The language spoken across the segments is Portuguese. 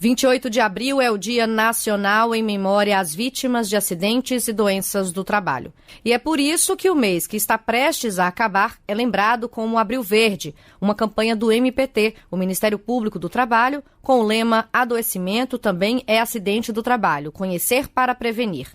28 de abril é o Dia Nacional em memória às vítimas de acidentes e doenças do trabalho. E é por isso que o mês que está prestes a acabar é lembrado como Abril Verde, uma campanha do MPT, o Ministério Público do Trabalho, com o lema Adoecimento também é acidente do trabalho, conhecer para prevenir.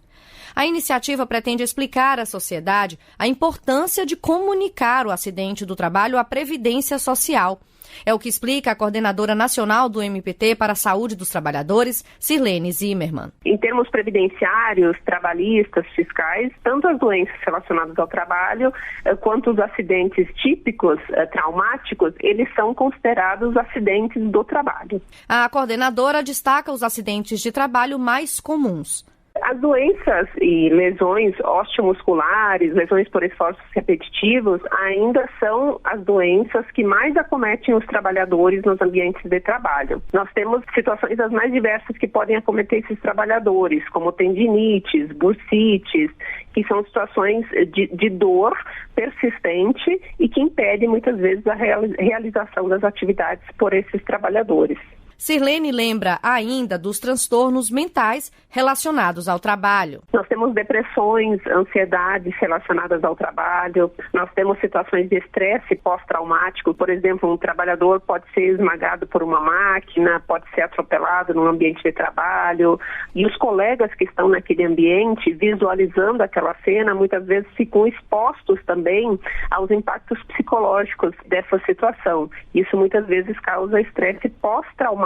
A iniciativa pretende explicar à sociedade a importância de comunicar o acidente do trabalho à Previdência Social. É o que explica a coordenadora nacional do MPT para a Saúde dos Trabalhadores, Sirlene Zimmermann. Em termos previdenciários, trabalhistas, fiscais, tanto as doenças relacionadas ao trabalho quanto os acidentes típicos, traumáticos, eles são considerados acidentes do trabalho. A coordenadora destaca os acidentes de trabalho mais comuns. As doenças e lesões osteomusculares, lesões por esforços repetitivos, ainda são as doenças que mais acometem os trabalhadores nos ambientes de trabalho. Nós temos situações as mais diversas que podem acometer esses trabalhadores, como tendinites, bursites, que são situações de dor persistente e que impedem muitas vezes a realização das atividades por esses trabalhadores. Sirlene lembra ainda dos transtornos mentais relacionados ao trabalho. Nós temos depressões, ansiedades relacionadas ao trabalho, nós temos situações de estresse pós-traumático, por exemplo, um trabalhador pode ser esmagado por uma máquina, pode ser atropelado no ambiente de trabalho, e os colegas que estão naquele ambiente, visualizando aquela cena, muitas vezes ficam expostos também aos impactos psicológicos dessa situação. Isso muitas vezes causa estresse pós-traumático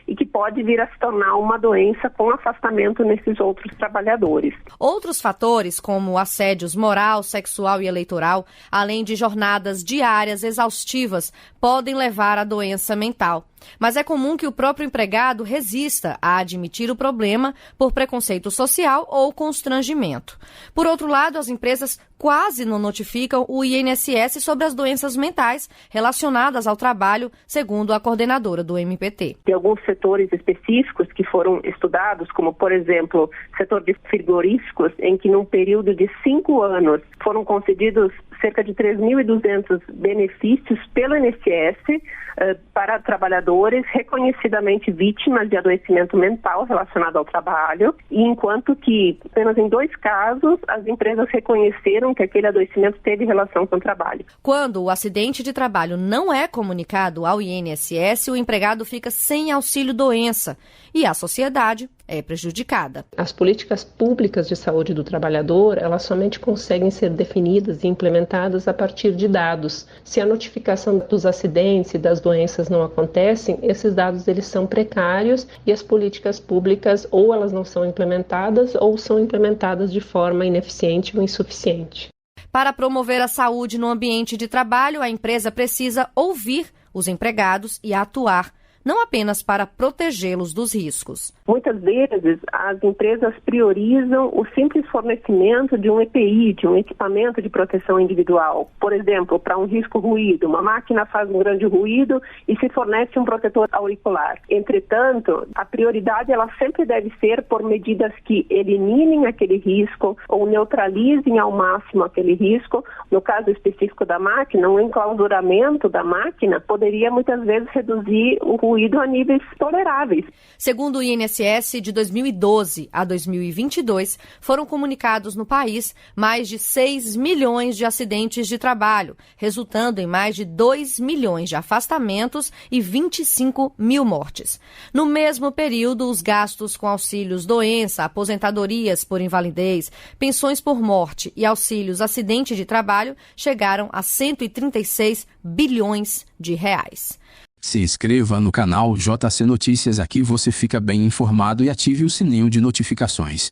e que pode vir a se tornar uma doença com afastamento nesses outros trabalhadores. Outros fatores, como assédios moral, sexual e eleitoral, além de jornadas diárias exaustivas, podem levar à doença mental. Mas é comum que o próprio empregado resista a admitir o problema por preconceito social ou constrangimento. Por outro lado, as empresas quase não notificam o INSS sobre as doenças mentais relacionadas ao trabalho, segundo a coordenadora do MPT. Tem alguns setores específicos que foram estudados, como, por exemplo, setor de frigoríficos, em que num período de 5 anos foram concedidos cerca de 3.200 benefícios pelo INSS para trabalhadores reconhecidamente vítimas de adoecimento mental relacionado ao trabalho, e enquanto que apenas em 2 casos as empresas reconheceram que aquele adoecimento teve relação com o trabalho. Quando o acidente de trabalho não é comunicado ao INSS, o empregado fica sem auxílio-doença e a sociedade é prejudicada. As políticas públicas de saúde do trabalhador, elas somente conseguem ser definidas e implementadas a partir de dados. Se a notificação dos acidentes e das doenças não acontecem, esses dados eles são precários e as políticas públicas ou elas não são implementadas ou são implementadas de forma ineficiente ou insuficiente. Para promover a saúde no ambiente de trabalho, a empresa precisa ouvir os empregados e atuar, não apenas para protegê-los dos riscos. Muitas vezes, as empresas priorizam o simples fornecimento de um EPI, de um equipamento de proteção individual. Por exemplo, para um risco ruído, uma máquina faz um grande ruído e se fornece um protetor auricular. Entretanto, a prioridade ela sempre deve ser por medidas que eliminem aquele risco ou neutralizem ao máximo aquele risco. No caso específico da máquina, um enclausuramento da máquina poderia muitas vezes reduzir o ruído a níveis toleráveis. Segundo o INSS, de 2012 a 2022, foram comunicados no país mais de 6 milhões de acidentes de trabalho, resultando em mais de 2 milhões de afastamentos e 25 mil mortes. No mesmo período, os gastos com auxílios-doença, aposentadorias por invalidez, pensões por morte e auxílios acidente de trabalho chegaram a 136 bilhões de reais. Se inscreva no canal JC Notícias, aqui você fica bem informado e ative o sininho de notificações.